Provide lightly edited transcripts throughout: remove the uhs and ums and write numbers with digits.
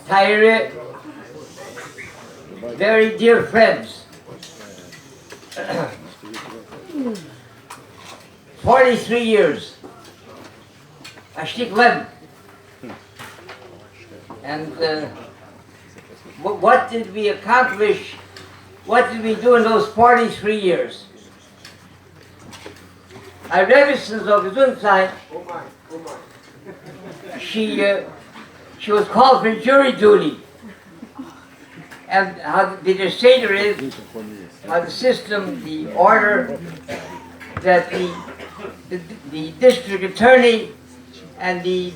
Tyre, very dear friends, 43 years, Ashtik Lem. And what did we accomplish? What did we do in those 43 years? I Rebbe since Gesundheit, she was called for jury duty. And how the Seder is, how the system, the order that the district attorney and the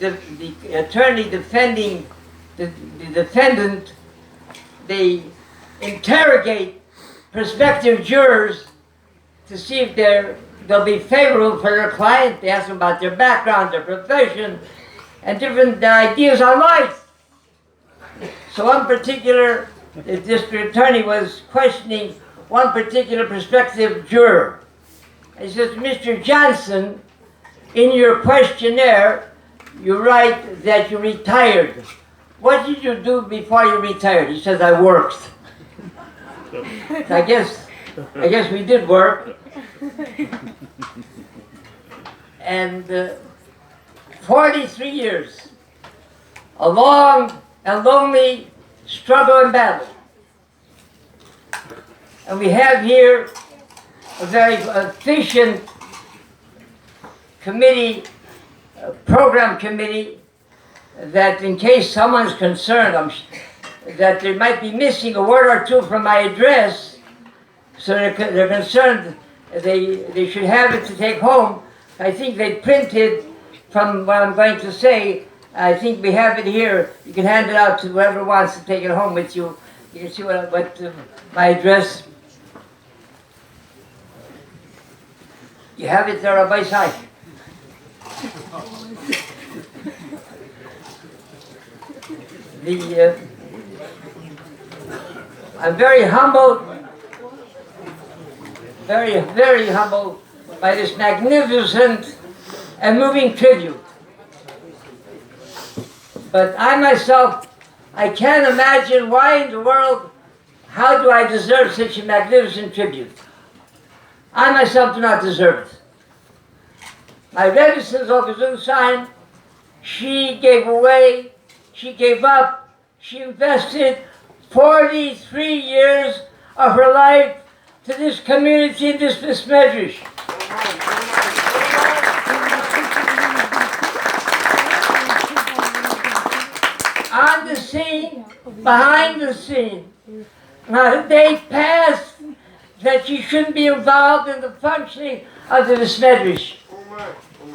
attorney defending the defendant, they interrogate prospective jurors to see if they'll be favorable for their client. They ask them about their background, their profession, and different ideas on life. So one particular, the district attorney was questioning one particular prospective juror. He says, Mr. Johnson, in your questionnaire, you write that you retired. What did you do before you retired? He says, I worked. I guess we did work. And 43 years, a long and lonely struggle and battle. And we have here a very efficient committee, program committee, that in case someone's concerned that they might be missing a word or two from my address, so they're concerned they should have it to take home. I think they printed from what I'm going to say. I think we have it here. You can hand it out to whoever wants to take it home with you. You can see what my address. You have it there, Rabbi side. I'm very humbled, very, very humbled by this magnificent and moving tribute. But I myself, I can't imagine why in the world, how do I deserve such a magnificent tribute? I myself do not deserve it. My Rebbe says, Gesundheit, she gave away, she gave up, she invested 43 years of her life to this community, this Medrash. On the scene, behind the scene, not a day passed that she shouldn't be involved in the functioning of the Medrash.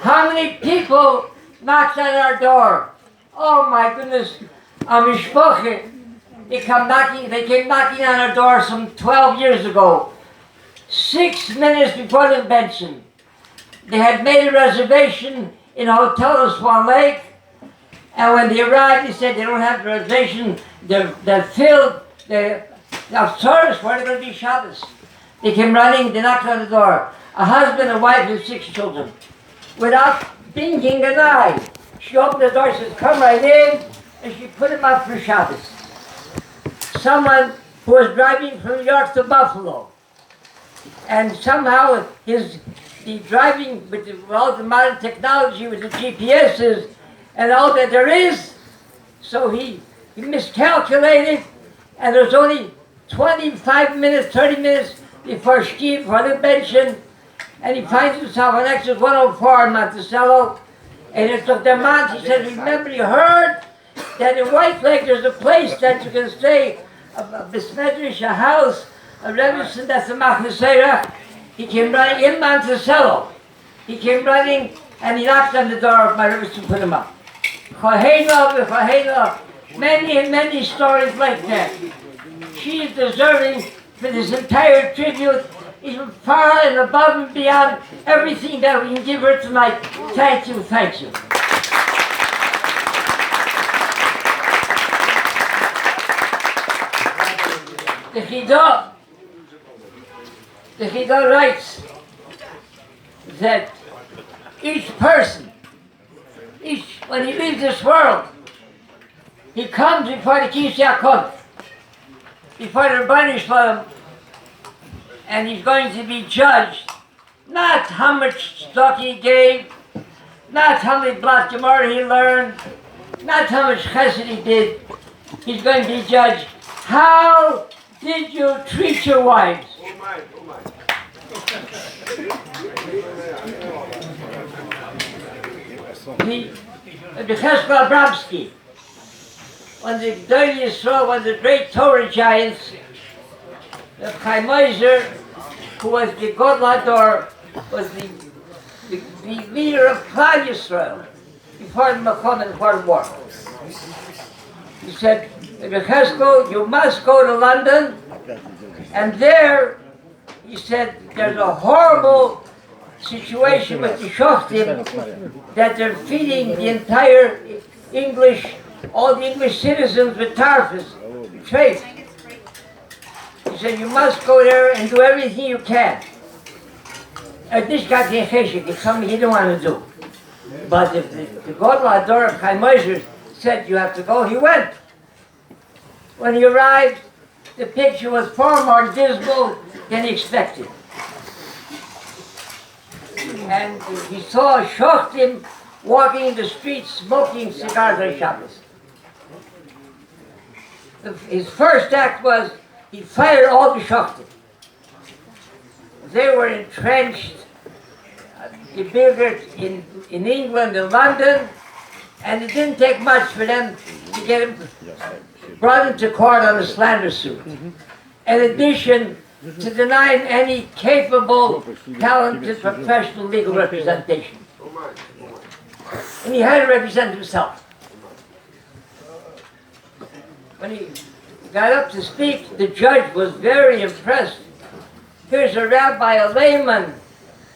How many people knocked on our door? Oh my goodness, Mishpoche. They came knocking on our door some 12 years ago. 6 minutes before the convention. They had made a reservation in a hotel in Swan Lake. And when they arrived, they said they don't have the reservation. They're filled. Now, tourists, where are they going to be Shabbos? They came running, they knocked on the door. A husband, a wife, and 6 children. Without blinking an eye, she opened the door, she said, come right in, and she put him up for Shabbos. Someone who was driving from New York to Buffalo, and somehow the driving with all the modern technology, with the GPSs, and all that there is, so he miscalculated, and there was only 25 minutes, 30 minutes before Shkiv, for the pension, and he finds himself on exit 104 in Monticello, and it took their months. He said, remember, you heard that in White Lake there's a place that you can stay, a Medrash, a house, a Rebbe, that's a Machnesera. He came running in Monticello. He came running and he knocked on the door of my Rebbe to put him up. Many and many stories like that. She is deserving for this entire tribute, even far and above and beyond everything that we can give her tonight. Thank you, thank you. The Chidah writes that each person, when he leaves this world, he comes before the Kis Yaakov, before the Rabbi Shalom, and he's going to be judged, not how much stock he gave, not how many Blat Gemara he learned, not how much chesed he did. He's going to be judged. How did you treat your wives? The Cheskel Abramsky, one of the Gdolei Yisrael, one of the great Torah giants, the Chaim Meiser, who was the Godlador, was the leader of Klal Yisrael before the Malka and before the war. He said, Cheskel, you must go to London, and there, he said, there's a horrible situation with the Shoftim that they're feeding the entire English, all the English citizens with tarfas, trade. He said, you must go there and do everything you can. This got the cheshik, it's something he didn't want to do. But if the Godla Ador of Chaim Moshe said you have to go, he went. When he arrived, the picture was far more dismal than he expected. And he saw Shoftim walking in the streets smoking cigars on Shabbos. His first act was he fired all the Shoftim. They were entrenched, beleaguered in England and London, and it didn't take much for them to get him brought into court on a slander suit. In addition to denying any capable, talented, professional legal representation. And he had to represent himself. When he got up to speak, the judge was very impressed. Here's a rabbi, a layman,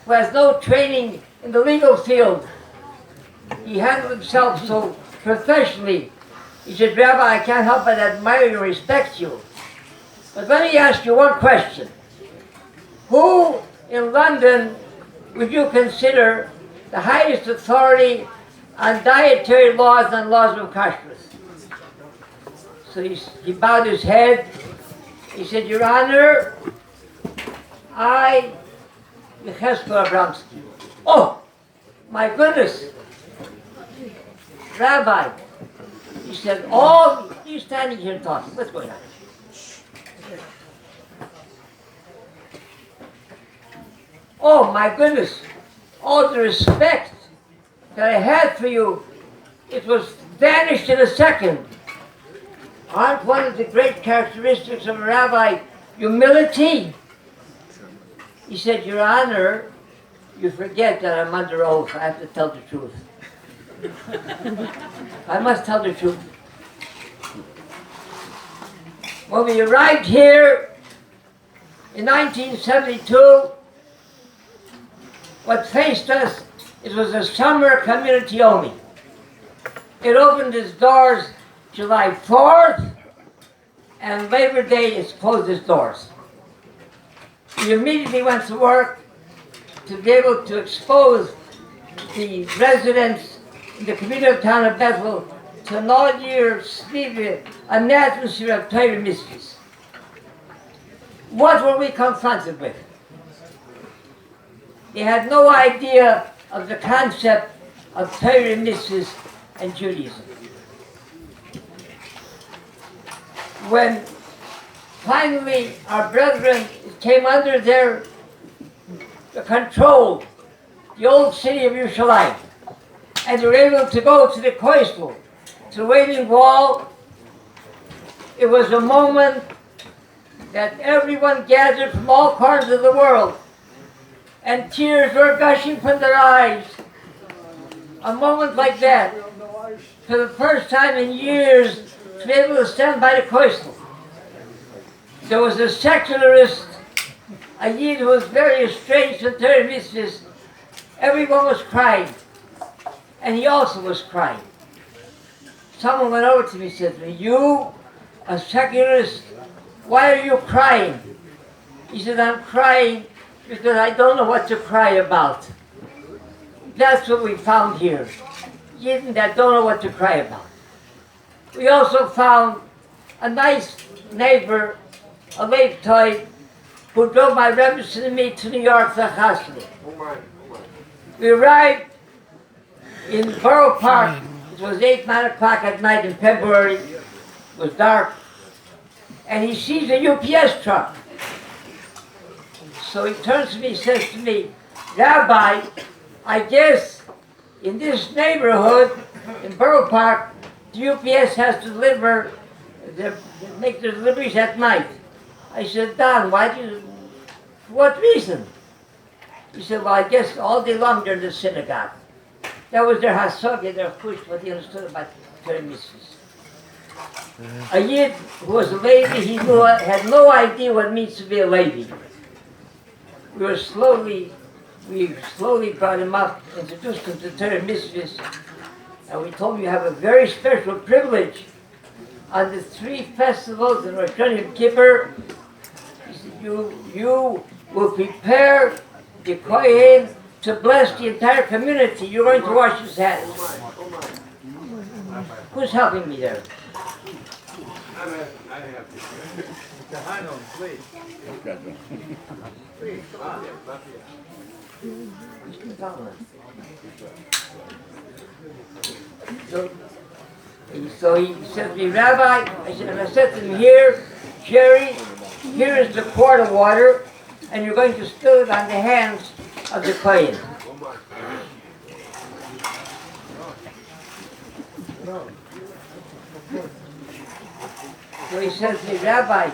who has no training in the legal field. He handled himself so professionally. He said, Rabbi, I can't help but admire you and respect you. But let me ask you one question. Who in London would you consider the highest authority on dietary laws and laws of kashrus? So he bowed his head. He said, Your Honor, I, Cheskel Abramsky. Oh, my goodness. Rabbi, he said, all you standing here talking. What's going on? Oh my goodness, all the respect that I had for you, it was vanished in a second. Aren't one of the great characteristics of a rabbi humility? He said, Your Honor, you forget that I'm under oath. I have to tell the truth. I must tell the truth. When we arrived here in 1972, what faced us, it was a summer community only. It opened its doors July 4th, and Labor Day it closed its doors. We immediately went to work to be able to expose the residents in the community of town of Bethel to an all-year an atmosphere of Torah mysteries. What were we confronted with? They had no idea of the concept of Torah mysteries and Judaism. When finally our brethren came under their control, the old city of Yerushalayim, and they were able to go to the Koisel, to the Wailing Wall, it was a moment that everyone gathered from all corners of the world, and tears were gushing from their eyes. A moment like that, for the first time in years, to be able to stand by the coastal. There was a secularist, a Yid who was very estranged from Torah mitzvahs. Everyone was crying, and he also was crying. Someone went over to me and said to me, "You, a secularist, why are you crying?" He said, "I'm crying because I don't know what to cry about." That's what we found here. Yidden that don't know what to cry about. We also found a nice neighbor, a late toy, who drove my Rebbe and me to New York for Chassidus. We arrived in Borough Park. It was 8, 9 o'clock at night in February. It was dark. And he sees a UPS truck. So he turns to me and says to me, "Rabbi, I guess in this neighborhood, in Borough Park, the UPS has to make their deliveries at night." I said, "Don, for what reason?" He said, "Well, I guess all day long they're in the synagogue." That was their hasogya, their push, what he understood about Torah mitzvahs. A Yid who was a Levi, had no idea what it means to be a Levi. We slowly brought him up, introduced him to Torah mitzvahs, and we told him you have a very special privilege on the 3 festivals in Rosh Hashanah and Kippur. He said, you will prepare the Kohen to bless the entire community. You're going to wash his hands. Who's helping me there? I have to. Please. Please, come on. So he said to me, "Rabbi," I said to him, "Jerry, here is the quart of water, and you're going to spill it on the hands of the Kohen." So he says to me, "Rabbi,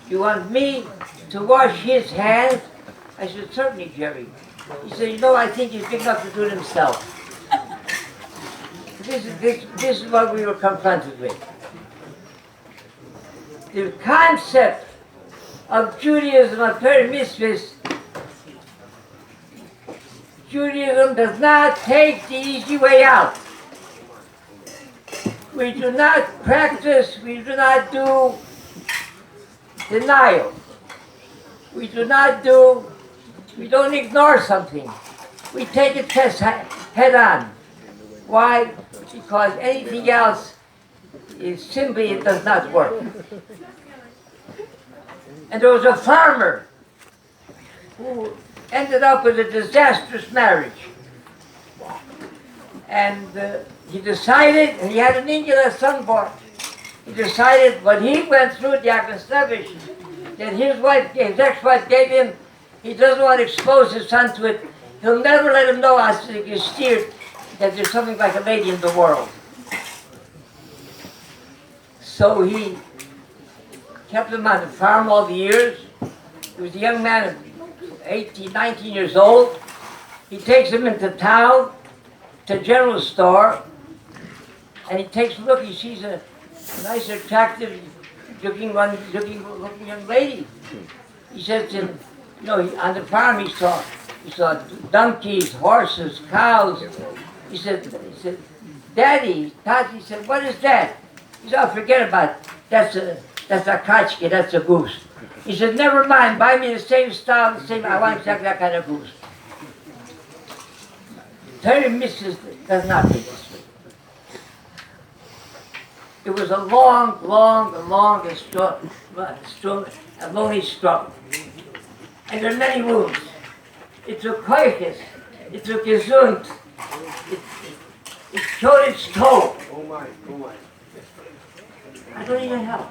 you want me to wash his hands?" I said, "Certainly, Jerry." He said, "I think he's big enough to do it himself." This is what we were confronted with. The concept of Judaism, of Torah mitzvahs, Judaism does not take the easy way out. We do not practice, we do not do denial. We don't ignore something. We take it head on. Why? Because anything else is simply, it does not work. And there was a farmer who ended up with a disastrous marriage. And he decided, and he had an English son born, he decided what he went through at Yaakov Nevish, that his ex-wife gave him, he doesn't want to expose his son to it. He'll never let him know as he steered that there's something like a lady in the world. So he kept him on the farm all the years. He was a young man, 18, 19 years old. He takes him into town, to a general store, and he takes a look. He sees a nice, attractive looking young lady. He says to him, on the farm he saw donkeys, horses, cows. He said, "Daddy, Tati," he said, "what is that?" He said, "Oh, forget about it. That's a kachke, that's a goose." He said, "Never mind, buy me the same style, I want exactly that kind of goose." Torah mitzvahs does not take this way. It was a long and strong and lonely struggle. And there are many wounds. It took koiches, it took gesund, it showed its toe. Oh my. I don't even help.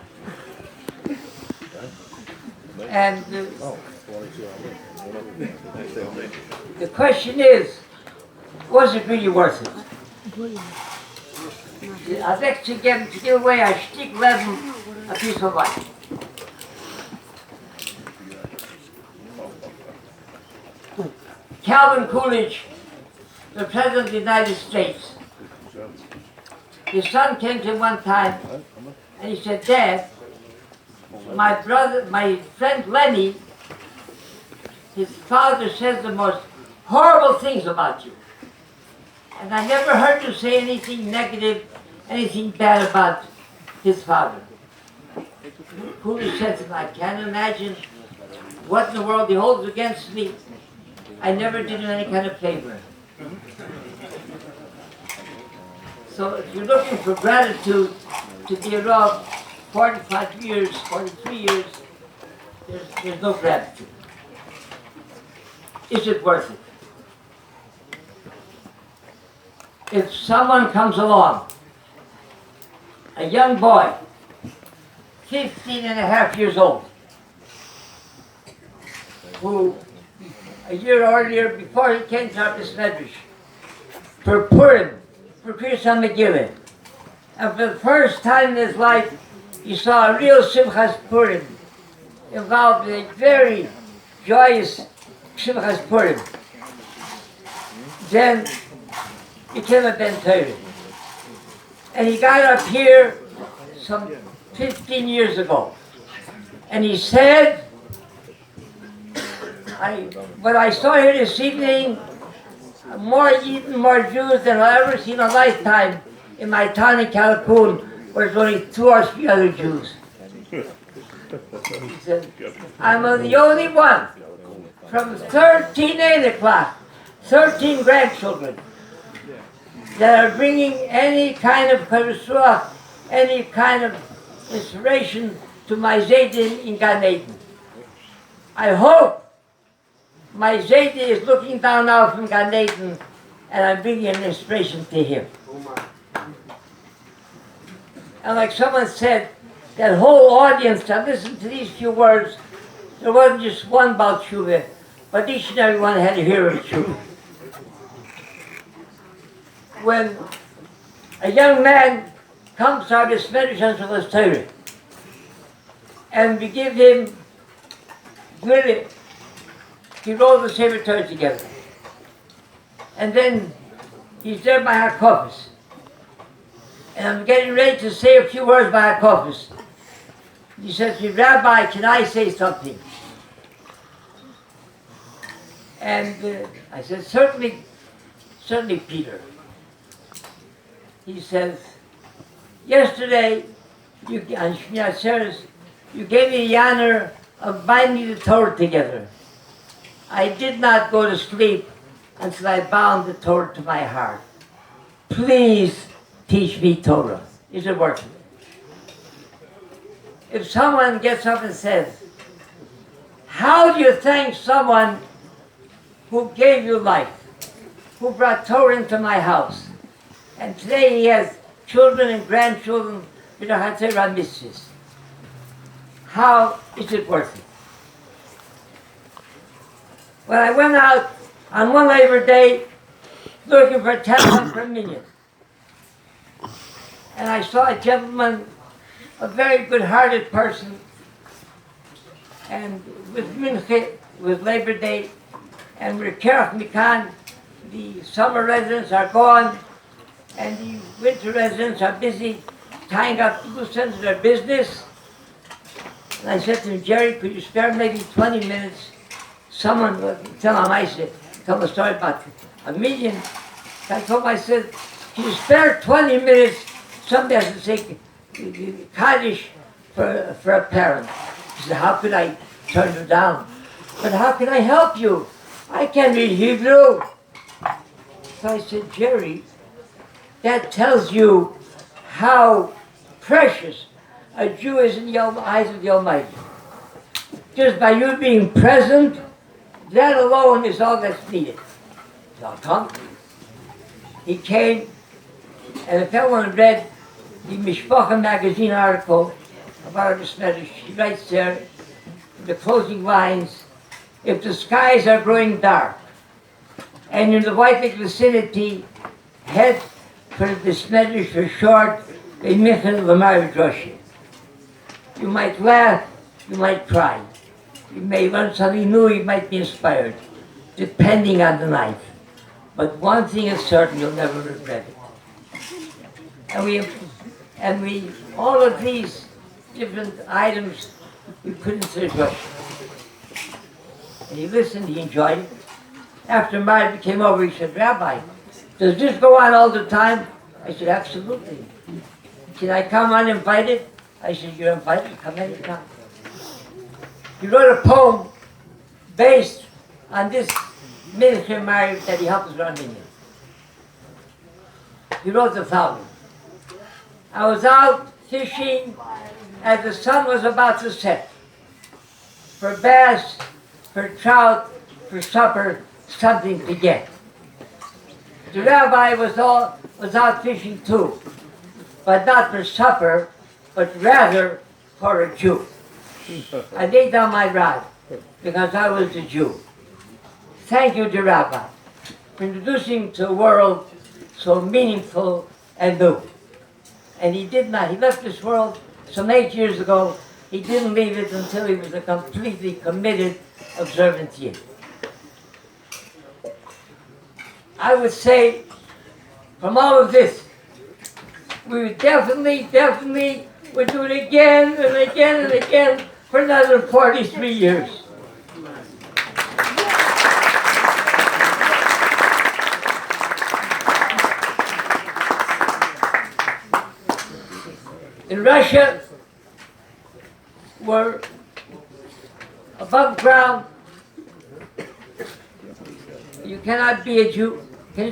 And the question is, was it really worth it? I'd like to give away a shtick level, a piece of life. Calvin Coolidge, the President of the United States, his son came to him one time And he said, Dad, my friend Lenny, his father says the most horrible things about you. And I never heard you say anything negative, anything bad about his father. Who says it? I can't imagine what in the world he holds against me. I never did him any kind of favor. So if you're looking for gratitude to be around 45 years, 43 years, there's no gratitude. Is it worth it? If someone comes along, a young boy, 15 and a half years old, who a year earlier, before he came to Beis Medrash, for Purim, for Kriyas Megillah, and for the first time in his life, he saw a real Simchas Purim, involved in a very joyous Simchas Purim. Then became a Ben Torah. And he got up here some 15 years ago. And he said, what I saw here this evening, more Eden, more Jews than I've ever seen in a lifetime in my town in Calhoun, where there's only 2 or 3 other Jews. He said, I'm the only one from 13 8 o'clock, 13 grandchildren, that are bringing any kind of charisma, any kind of inspiration to my Zaydi in Gan Eden. I hope my Zaydi is looking down now from Gan Eden, and I'm bringing an inspiration to him. And like someone said, that whole audience that listened to these few words, there wasn't just one Baal Tshuva, but each and every one had to hear of Tshuva. When a young man comes to our Beis Medrash and his Torah, and we give him really, he rolls the Sefer Torah together, and then he's there by HaKofis, and I'm getting ready to say a few words by HaKofis. He says to me, Rabbi, can I say something? And I said, certainly, Peter. He says, yesterday, on Shmini Atzeres, you gave me the honor of binding the Torah together. I did not go to sleep until I bound the Torah to my heart. Please teach me Torah. Is it worth it? If someone gets up and says, how do you thank someone who gave you life, who brought Torah into my house, and today he has children and grandchildren with a Hatzer mitzvahs? How is it worth it? When I went out on one Labor Day looking for a talent per million, and I saw a gentleman, a very good-hearted person, and with Mincha, with Labor Day, and with Kerach Mikan, the summer residents are gone, and the winter residents are busy tying up loose ends of their business. And I said to him, Jerry, could you spare maybe 20 minutes? Someone will tell him, I said, tell a story about $1 million. I told him, I said, can you spare 20 minutes? Somebody has to say Kaddish for a parent. He said, how could I turn you down? But how can I help you? I can't read Hebrew. So I said, Jerry, that tells you how precious a Jew is in the eyes of the Almighty. Just by you being present, that alone is all that's needed. So I'll come. He came, and if anyone read the Mishpacha magazine article about Beis Medrash, he writes there, in the closing lines, if the skies are growing dark, and in the white lake vicinity, head for the Beis Medrash for short, you might laugh, you might cry. You may learn something new, you might be inspired, depending on the night. But one thing is certain, you'll never regret it. And we all of these different items we put into the Russian. And he listened, he enjoyed it. After Martin came over, he said, Rabbi, does this go on all the time? I said, absolutely. Can I come uninvited? I said, you're invited, come anytime. He wrote a poem based on this minister marriage that he helped us run in. He wrote the following. I was out fishing as the sun was about to set. For bass, for trout, for supper, something to get. The rabbi was out fishing too, but not for supper, but rather for a Jew. I laid down my rod because I was a Jew. Thank you, the rabbi, for introducing to a world so meaningful and new. And he did not. He left this world some 8 years ago. He didn't leave it until he was a completely committed, observant Yid. I would say, from all of this, we would definitely would do it again and again and again for another 43 years. In Russia, we're above ground. You cannot be a Jew. You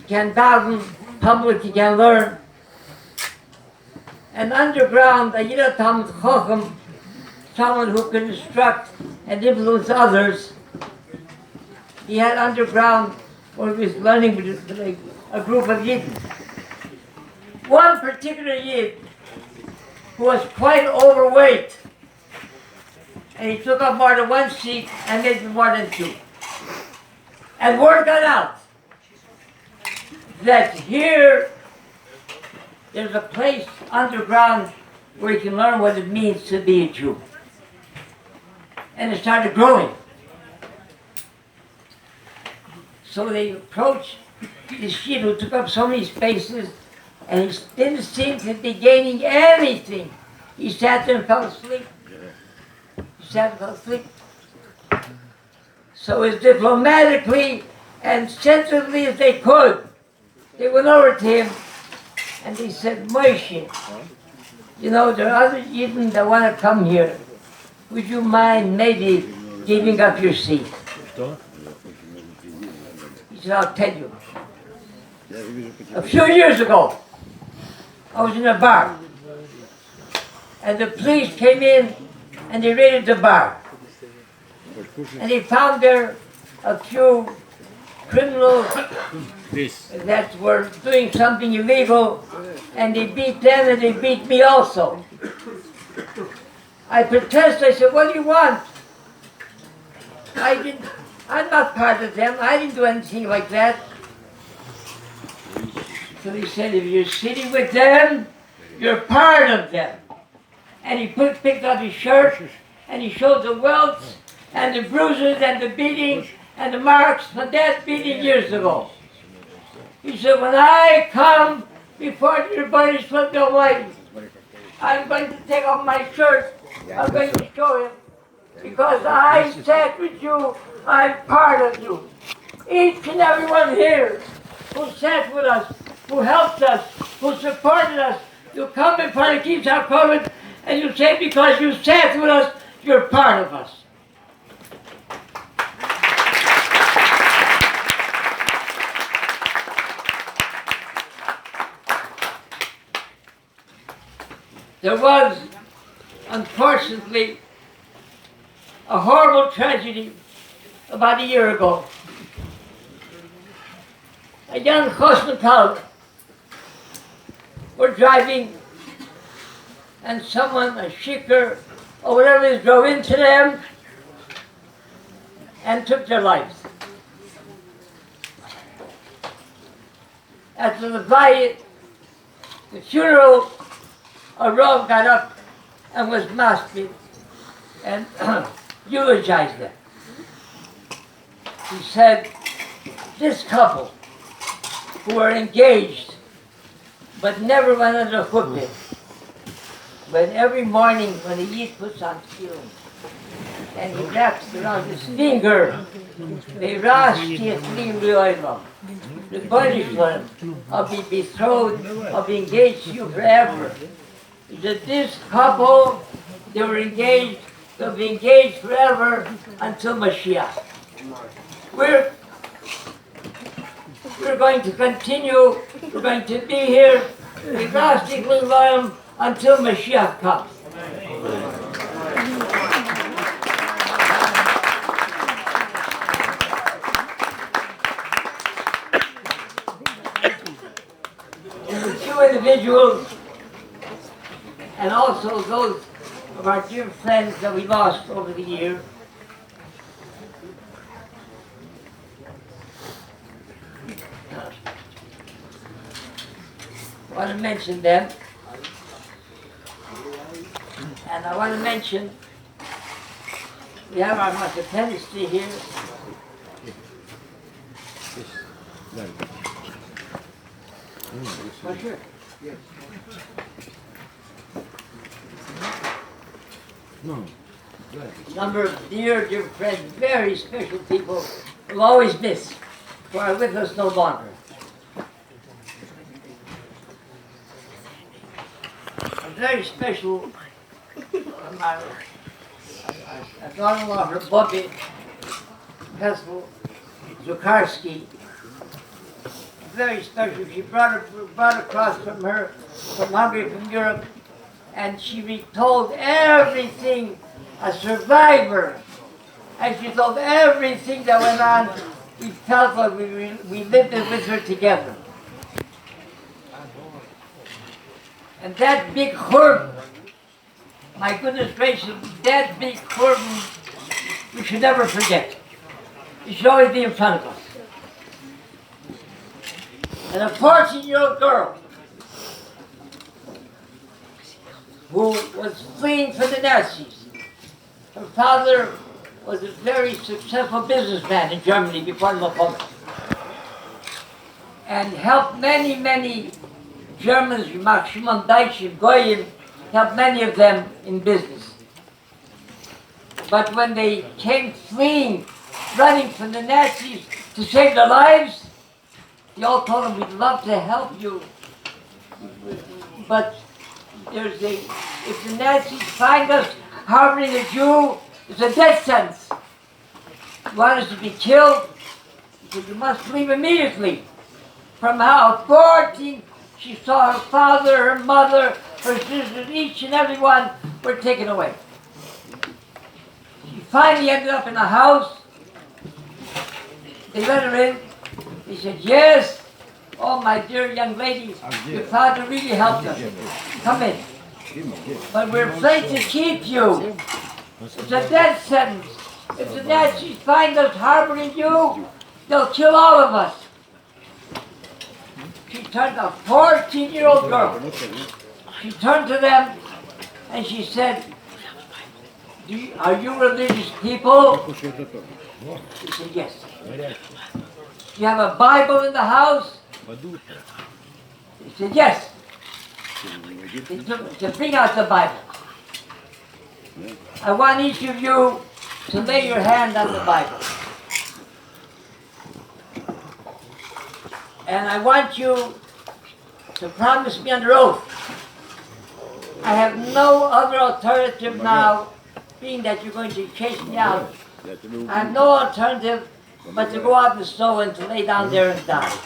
can daven public, you can learn. And underground, a Yiddish Talmud Chochem, someone who can instruct and influence others. He had underground when he was learning with a group of Yidden. One particular Yid who was quite overweight, and he took up more than one seat and maybe more than two. And word got out that here there's a place underground where you can learn what it means to be a Jew. And it started growing. So they approached this Yid who took up so many spaces, and he didn't seem to be gaining anything. He sat there and fell asleep. So as diplomatically and sensitively as they could, they went over to him and they said, Moshe, you know, there are other Yidden that want to come here. Would you mind maybe giving up your seat? He said, I'll tell you. A few years ago, I was in a bar, and the police came in and they raided the bar. And they found there a few criminals that were doing something illegal, and they beat them and they beat me also. I protested. I said, what do you want? I'm not part of them. I didn't do anything like that. So he said, if you're sitting with them, you're part of them. And he picked up his shirt and he showed the welts and the bruises and the beating and the marks from that beating years ago. He said, when I come before everybody's put away, I'm going to take off my shirt. I'm going to show him. Because I sat with you, I'm part of you. Each and every one here who sat with us, who helped us, who supported us, you come before the Keeps Our Covenant and you say because you sat with us, you're part of us. There was, unfortunately, a horrible tragedy about a year ago. A young hospital were driving and someone, a shikar or whatever it is, drove into them and took their lives. After the funeral, a Rav got up and was masked and eulogized them. He said, this couple who were engaged but never went under chuppah. But every morning when he puts on tefillin, and he wraps around his finger, the body for him, I'll be betrothed, I'll be engaged to you forever. He said, this couple, they were engaged, they'll be engaged forever until Mashiach. We're going to continue, we're going to be here, until Mashiach comes. There were two individuals, and also those of our dear friends that we lost over the years. I want to mention them. And I want to mention, we have our Malka here. For sure. A number of dear friends, very special people who always miss, who are with us no longer. A very special, my daughter-in-law, her Bobby, Pestel, Zukarski, very special. She brought across from Hungary, from Europe, and she retold everything, a survivor, and she told everything that went on. We felt like we lived it with her together. And that big churban, my goodness gracious, that big churban, we should never forget. It should always be in front of us. And a 14-year-old girl who was fleeing from the Nazis. Her father was a very successful businessman in Germany before Malka, and helped many Germans, Shimon Deutsche, Goyim, helped many of them in business. But when they came fleeing, running from the Nazis to save their lives, they all told them, we'd love to help you, but if the Nazis find us harboring a Jew, it's a death sentence. You want us to be killed? He said, you must leave immediately. From how 14, she saw her father, her mother, her sisters, each and every one were taken away. She finally ended up in a house. They let her in. He said, yes, oh my dear young lady, your father really helped us. Come in. But we're afraid to keep you. It's a death sentence. If the Nazis find us harboring you, they'll kill all of us. She turned a 14-year-old girl. She turned to them and she said, are you religious people? He said, yes. Do you have a Bible in the house? He said, yes. He said, bring out the Bible. I want each of you to lay your hand on the Bible. And I want you to promise me under oath. I have no other alternative now, being that you're going to chase me out. I have no alternative but to go out in the snow and to lay down there and die.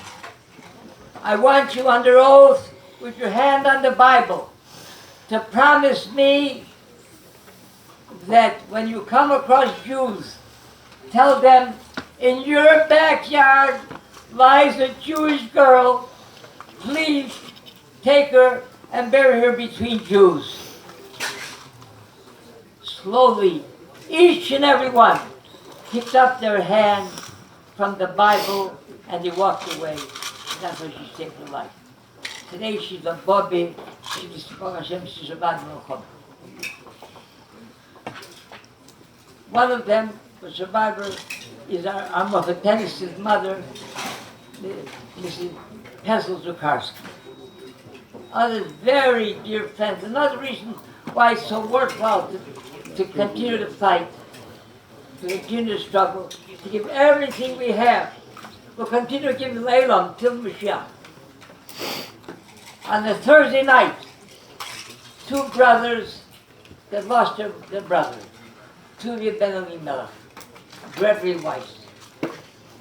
I want you under oath, with your hand on the Bible, to promise me that when you come across Jews, tell them, in your backyard lies a Jewish girl, please take her and bury her between Jews. Slowly, each and every one picked up their hand from the Bible and they walked away. And that's why she saved her life. Today she's a Bobby, she's a Rabbi. One of them, the survivor, is our Mother, mother, Mrs. Pestel Zukarski. Others very dear friends. Another reason why it's so worthwhile to continue to fight, to continue to struggle, to give everything we have. We'll continue to give Leilam till Mashiach. On the Thursday night, two brothers that lost their brother, Tuvia Ben Melaveh, Gregory Weiss,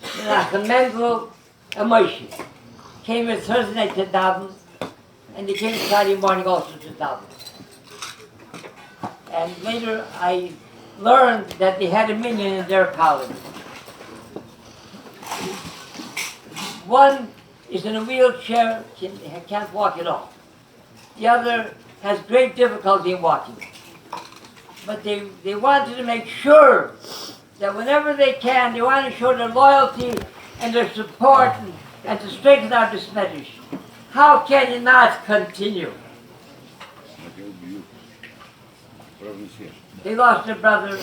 Menachem Mendel, and Moshe came here Thursday night to daven, and they came Friday morning also to daven. And later I learned that they had a minion in their college. One is in a wheelchair, can't walk at all. The other has great difficulty in walking. But they wanted to make sure that whenever they can, they want to show their loyalty and their support and to strengthen our Medrash. How can you not continue? They lost their brother,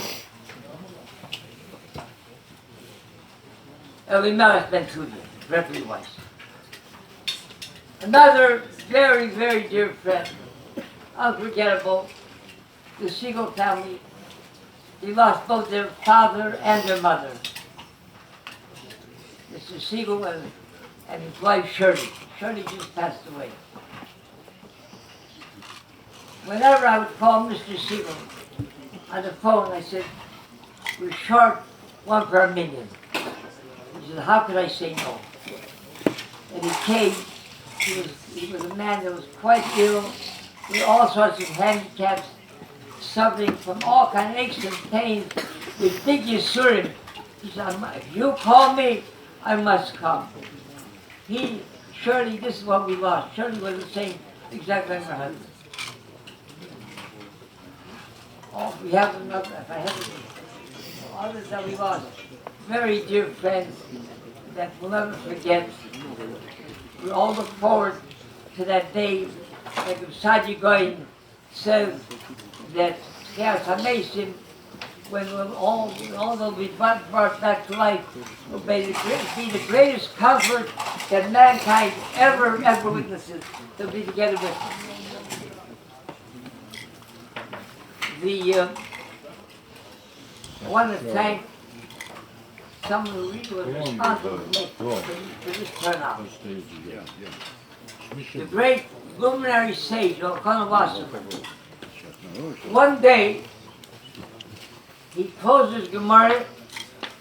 Elimelech Ben Tuvia, Rabbi Weiss. Another very, very dear friend, unforgettable, the Siegel family. They lost both their father and their mother. Mr. Siegel and his wife Shirley. Shirley just passed away. Whenever I would call Mr. Siegel on the phone, I said, we're short one per million. He said, how could I say no? And he came. He was a man that was quite ill, with all sorts of handicaps, suffering from all kinds of aches and pains, with big yisurim. He said, if you call me, I must come. Shirley, this is what we lost. Shirley was the same, exactly like her husband. Oh, we have another, if I have others that we lost. Very dear friends that we'll never forget. We all look forward to that day, like Sadi Goyin says, that Chaos HaMesim, when all will be brought back to life, will be the greatest comfort that mankind ever witnesses, to be together with them. I want to thank someone who really was responsible for this turnout. The great luminary sage, O'Connell Wasserman. One day, he closed his Gemara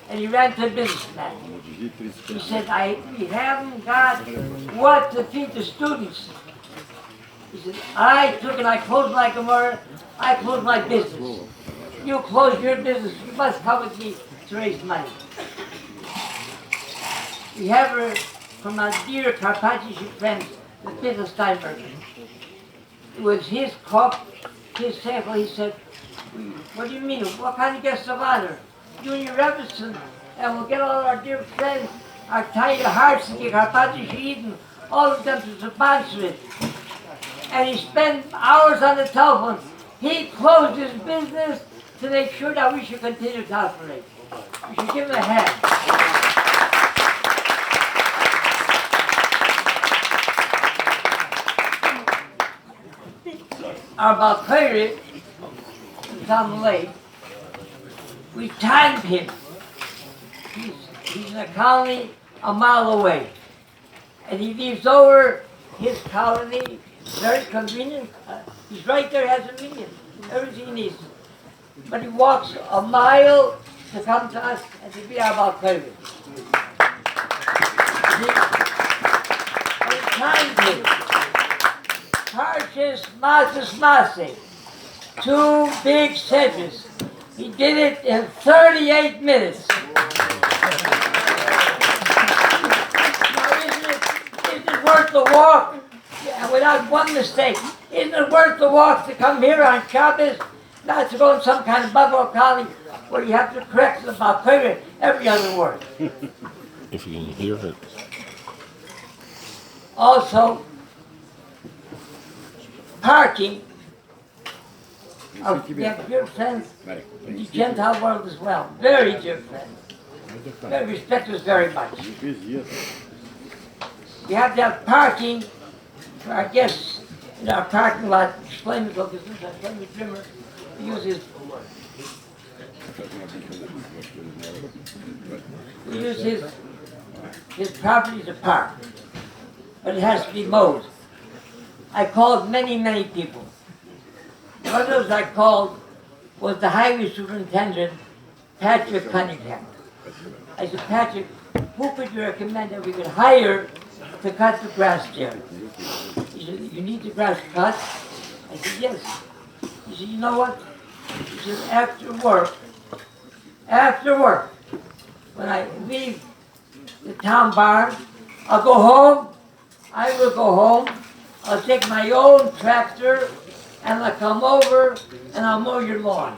and he ran to a businessman. He said, we haven't got what to feed the students. He said, I closed my Gemara, I closed my business. You close your business, you must come with me to raise money. We have her from our dear Carpathian friend, the Peter Steinberg. It was his cup, his sample. He said, what do you mean? What kind of guests of honor? You and your Rebbeson, and we'll get all our dear friends, our tiny hearts, and Carpathian, all of them to sponsor it. And he spent hours on the telephone. He closed his business to make sure that we should continue to operate. We should give him a hand. Our Balkari, Tom Lake, we timed him. He's in a colony a mile away. And he leaves over his colony, very convenient. He's right there, has a million, everything he needs. But he walks a mile to come to us and to be our Balkari. We timed him. Parshas Masas Mase, 2 big sedges. He did it in 38 minutes. Now, isn't it worth the walk? And without one mistake, isn't it worth the walk to come here on Shabbos, not to go in some kind of bubble colony where you have to correct the Balkari every other word? If you can hear it. Also, parking. We have dear friends in the Gentile world as well. Very dear friends. They respect us very much. We have to have parking for our guests in our parking lot, explaining to the business, I told the trimmer, he uses his property to park, but it has to be mowed. I called many people. One of those I called was the highway superintendent, Patrick Cunningham. I said, Patrick, who could you recommend that we could hire to cut the grass there? He said, you need the grass cut? I said, yes. He said, you know what? He said, after work, when I leave the town barn, I'll go home, I will go home, I'll take my own tractor, and I'll come over and I'll mow your lawn.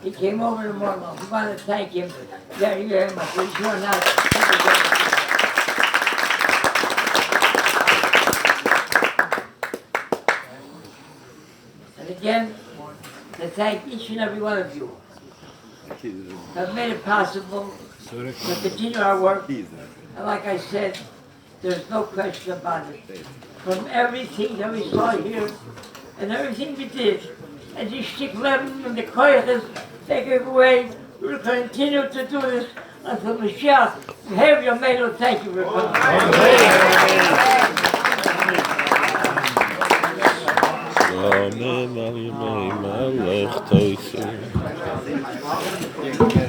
He came over to mow lawn. We want to thank him very much. He's here now. And again, to thank each and every one of you who have made it possible to continue our work. And like I said, there's no question about it. From everything that we saw here and everything we did, and the shtiklem and the koyachas take it away, we will continue to do this until Mashiach. Have your medal. Thank you for coming. Amen. Amen. Malka.